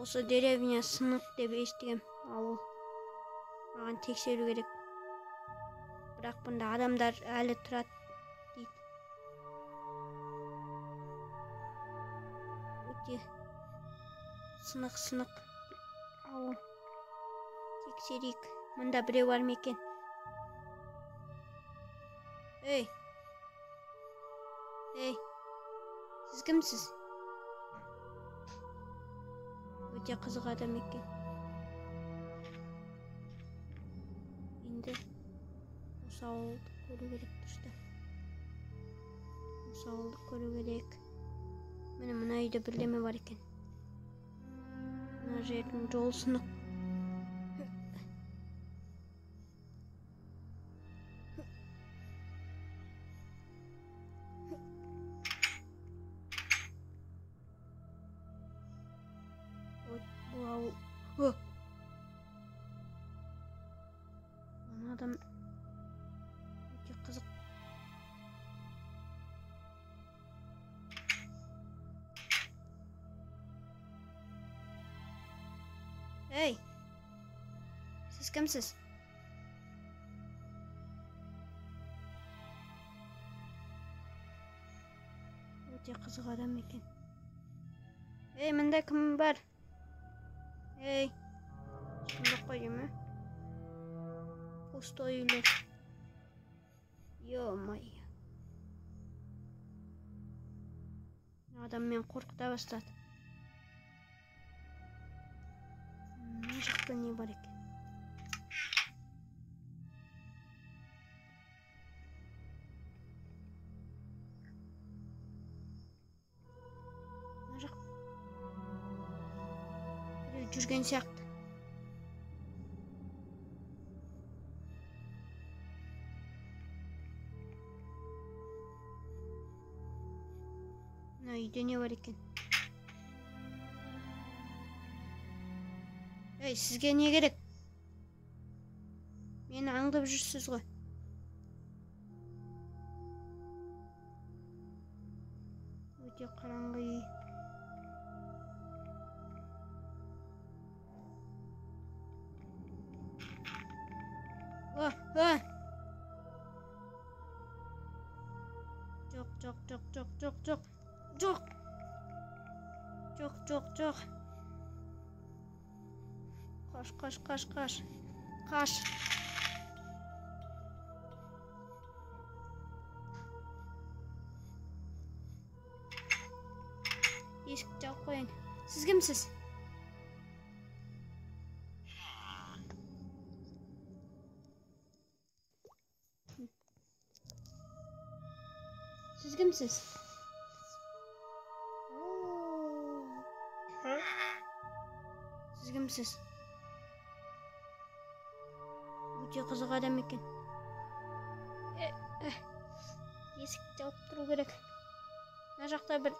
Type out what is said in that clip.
Осы деревня сынық деп естігем. Ауыл. Маған тексеру керек. Бірақ бұнда адамдар әлі тұрады дейді. Өте сынық. Ауыл. Тексерейік. Мұнда біреу бар ма екен? Ей, сіз кімсіз? Өте қызық адам екен. Енді осы ауылды көру керек тұрды. Осы ауылды көру керек. Міне мына үйде бірлеме бар екен. Мына жердің жол сынық. Ана адам өте қызық. Ей, сіз кімсіз? Өте қызық адам екен. Ей, мында кім бар? Ей, ешкім жоқ қой деймін. Пустой үйлер. Ё-моё. Адам мен қорқыта бастады. Мына жақта не бар екен? Мына жақ біреу жүрген сияқты. Мына үйде не бар екен? Ей, сізге не керек? Мені аңдып жүрсіз ғой. Өте қараңғы үй. Жоқ. Қаш. Есікті жауып қояйын. Сіз кімсіз? Сіз кімсіз? Сіз кімсіз? Өте қызық адам екен. Есікті жауып тұру керек. Мына жақта бір